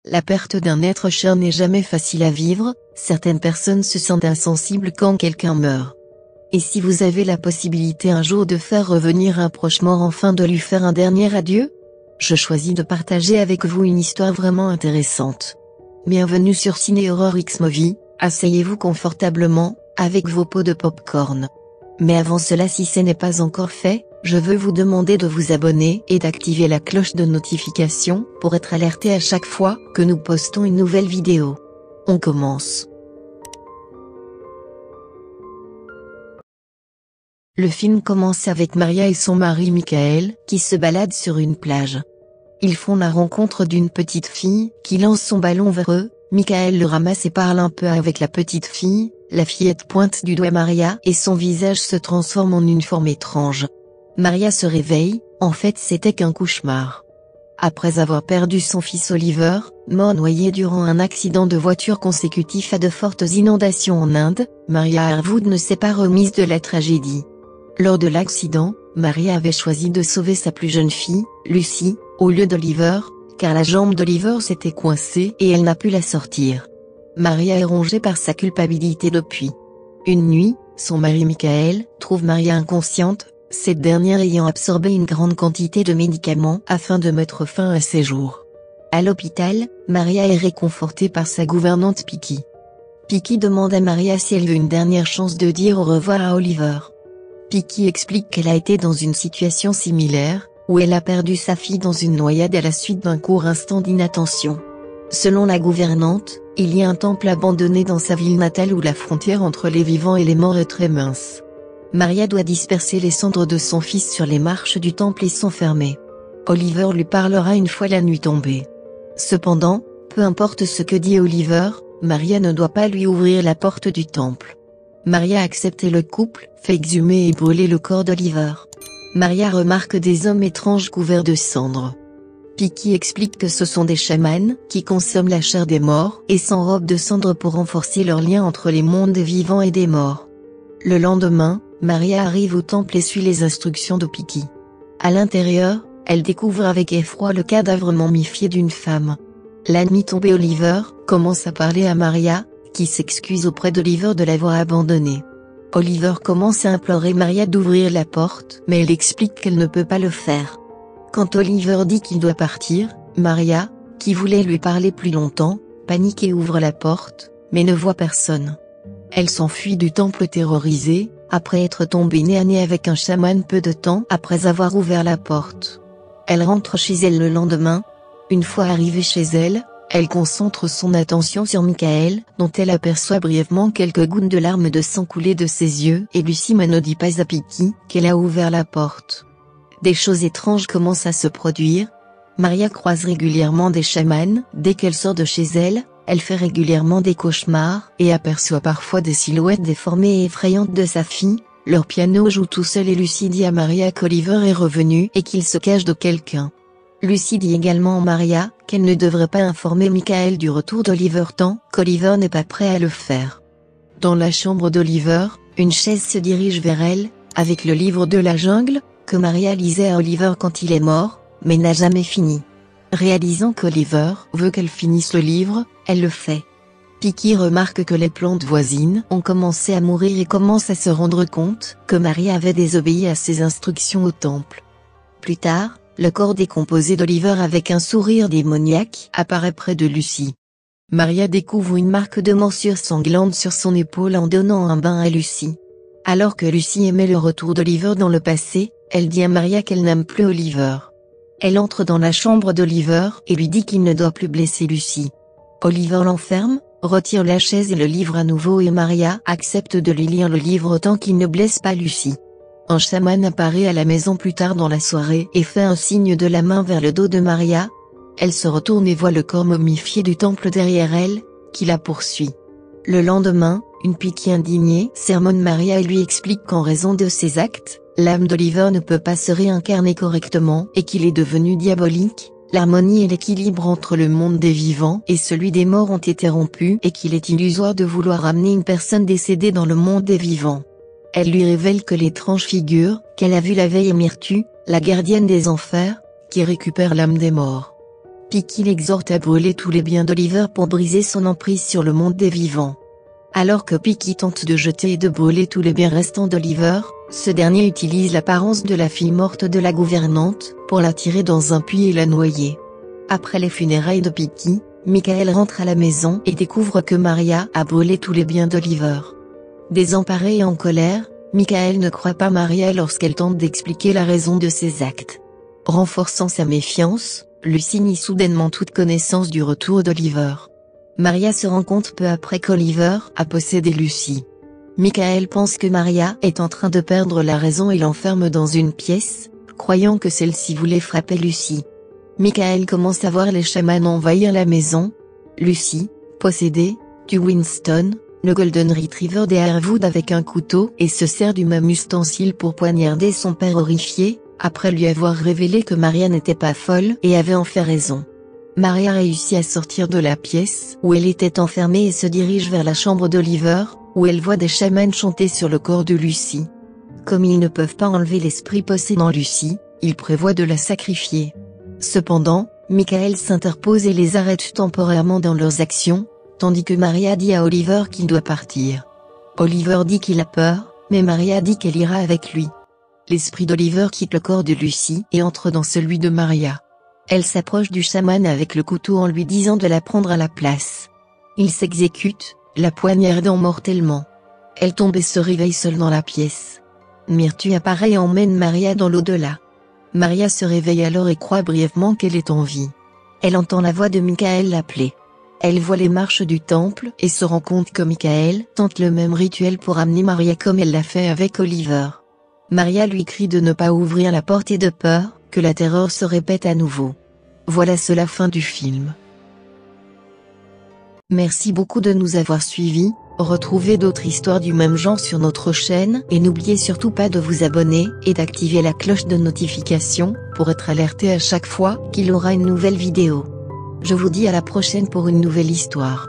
La perte d'un être cher n'est jamais facile à vivre, certaines personnes se sentent insensibles quand quelqu'un meurt. Et si vous avez la possibilité un jour de faire revenir un proche mort afin de lui faire un dernier adieu? Je choisis de partager avec vous une histoire vraiment intéressante. Bienvenue sur Ciné Horror X Movie, asseyez-vous confortablement, avec vos pots de popcorn. Mais avant cela, si ce n'est pas encore fait, je veux vous demander de vous abonner et d'activer la cloche de notification pour être alerté à chaque fois que nous postons une nouvelle vidéo. On commence. Le film commence avec Maria et son mari Michael qui se baladent sur une plage. Ils font la rencontre d'une petite fille qui lance son ballon vers eux. Michael le ramasse et parle un peu avec la petite fille. La fillette pointe du doigt Maria et son visage se transforme en une forme étrange. Maria se réveille, en fait c'était qu'un cauchemar. Après avoir perdu son fils Oliver, mort noyé durant un accident de voiture consécutif à de fortes inondations en Inde, Maria Harwood ne s'est pas remise de la tragédie. Lors de l'accident, Maria avait choisi de sauver sa plus jeune fille, Lucy, au lieu d'Oliver, car la jambe d'Oliver s'était coincée et elle n'a pu la sortir. Maria est rongée par sa culpabilité depuis. Une nuit, son mari Michael trouve Maria inconsciente, cette dernière ayant absorbé une grande quantité de médicaments afin de mettre fin à ses jours. À l'hôpital, Maria est réconfortée par sa gouvernante Picky. Picky demande à Maria si elle veut une dernière chance de dire au revoir à Oliver. Picky explique qu'elle a été dans une situation similaire, où elle a perdu sa fille dans une noyade à la suite d'un court instant d'inattention. Selon la gouvernante, il y a un temple abandonné dans sa ville natale où la frontière entre les vivants et les morts est très mince. Maria doit disperser les cendres de son fils sur les marches du temple et s'enfermer. Oliver lui parlera une fois la nuit tombée. Cependant, peu importe ce que dit Oliver, Maria ne doit pas lui ouvrir la porte du temple. Maria accepte et le couple fait exhumer et brûler le corps d'Oliver. Maria remarque des hommes étranges couverts de cendres. Picky explique que ce sont des chamans qui consomment la chair des morts et s'enrobent de cendres pour renforcer leur lien entre les mondes des vivants et des morts. Le lendemain, Maria arrive au temple et suit les instructions de Picky. À l'intérieur, elle découvre avec effroi le cadavre momifié d'une femme. La nuit tombée, Oliver commence à parler à Maria, qui s'excuse auprès d'Oliver de l'avoir abandonnée. Oliver commence à implorer Maria d'ouvrir la porte, mais elle explique qu'elle ne peut pas le faire. Quand Oliver dit qu'il doit partir, Maria, qui voulait lui parler plus longtemps, panique et ouvre la porte, mais ne voit personne. Elle s'enfuit du temple terrorisée, après être tombée nez à nez avec un chaman peu de temps après avoir ouvert la porte. Elle rentre chez elle le lendemain. Une fois arrivée chez elle, elle concentre son attention sur Michael, dont elle aperçoit brièvement quelques gouttes de larmes de sang couler de ses yeux et Lucy ne dit pas à Picky qu'elle a ouvert la porte. Des choses étranges commencent à se produire. Maria croise régulièrement des chamans. Dès qu'elle sort de chez elle, elle fait régulièrement des cauchemars et aperçoit parfois des silhouettes déformées et effrayantes de sa fille. Leur piano joue tout seul et Lucy dit à Maria qu'Oliver est revenu et qu'il se cache de quelqu'un. Lucy dit également à Maria qu'elle ne devrait pas informer Michael du retour d'Oliver tant qu'Oliver n'est pas prêt à le faire. Dans la chambre d'Oliver, une chaise se dirige vers elle, avec le livre de la jungle, que Maria lisait à Oliver quand il est mort, mais n'a jamais fini. Réalisant qu'Oliver veut qu'elle finisse le livre, elle le fait. Picky remarque que les plantes voisines ont commencé à mourir et commence à se rendre compte que Maria avait désobéi à ses instructions au temple. Plus tard, le corps décomposé d'Oliver avec un sourire démoniaque apparaît près de Lucy. Maria découvre une marque de morsure sanglante sur son épaule en donnant un bain à Lucy. Alors que Lucy aimait le retour d'Oliver dans le passé, elle dit à Maria qu'elle n'aime plus Oliver. Elle entre dans la chambre d'Oliver et lui dit qu'il ne doit plus blesser Lucy. Oliver l'enferme, retire la chaise et le livre à nouveau et Maria accepte de lui lire le livre tant qu'il ne blesse pas Lucy. Un chaman apparaît à la maison plus tard dans la soirée et fait un signe de la main vers le dos de Maria. Elle se retourne et voit le corps momifié du temple derrière elle, qui la poursuit. Le lendemain, une Picky indignée sermonne Maria et lui explique qu'en raison de ses actes, l'âme d'Oliver ne peut pas se réincarner correctement et qu'il est devenu diabolique. L'harmonie et l'équilibre entre le monde des vivants et celui des morts ont été rompus et qu'il est illusoire de vouloir amener une personne décédée dans le monde des vivants. Elle lui révèle que l'étrange figure qu'elle a vue la veille est Myrtu, la gardienne des enfers, qui récupère l'âme des morts. Peaky l'exhorte à brûler tous les biens d'Oliver pour briser son emprise sur le monde des vivants. Alors que Peaky tente de jeter et de brûler tous les biens restants d'Oliver, ce dernier utilise l'apparence de la fille morte de la gouvernante, pour la tirer dans un puits et la noyer. Après les funérailles de Peaky, Michael rentre à la maison et découvre que Maria a brûlé tous les biens d'Oliver. Désemparé et en colère, Michael ne croit pas Maria lorsqu'elle tente d'expliquer la raison de ses actes. Renforçant sa méfiance, Lucy nie soudainement toute connaissance du retour d'Oliver. Maria se rend compte peu après qu'Oliver a possédé Lucy. Michael pense que Maria est en train de perdre la raison et l'enferme dans une pièce, croyant que celle-ci voulait frapper Lucy. Michael commence à voir les chamans envahir la maison. Lucy, possédée, tue Winston, le Golden Retriever des Harewood avec un couteau et se sert du même ustensile pour poignarder son père horrifié, après lui avoir révélé que Maria n'était pas folle et avait en fait raison. Maria réussit à sortir de la pièce où elle était enfermée et se dirige vers la chambre d'Oliver, où elle voit des chamans chanter sur le corps de Lucy. Comme ils ne peuvent pas enlever l'esprit possédant Lucy, ils prévoient de la sacrifier. Cependant, Michael s'interpose et les arrête temporairement dans leurs actions, tandis que Maria dit à Oliver qu'il doit partir. Oliver dit qu'il a peur, mais Maria dit qu'elle ira avec lui. L'esprit d'Oliver quitte le corps de Lucy et entre dans celui de Maria. Elle s'approche du chaman avec le couteau en lui disant de la prendre à la place. Il s'exécute, la poignardant mortellement. Elle tombe et se réveille seule dans la pièce. Myrtu apparaît et emmène Maria dans l'au-delà. Maria se réveille alors et croit brièvement qu'elle est en vie. Elle entend la voix de Michael l'appeler. Elle voit les marches du temple et se rend compte que Michael tente le même rituel pour amener Maria comme elle l'a fait avec Oliver. Maria lui crie de ne pas ouvrir la porte et de peur que la terreur se répète à nouveau. Voilà la fin du film. Merci beaucoup de nous avoir suivis. Retrouvez d'autres histoires du même genre sur notre chaîne et n'oubliez surtout pas de vous abonner et d'activer la cloche de notification pour être alerté à chaque fois qu'il y aura une nouvelle vidéo. Je vous dis à la prochaine pour une nouvelle histoire.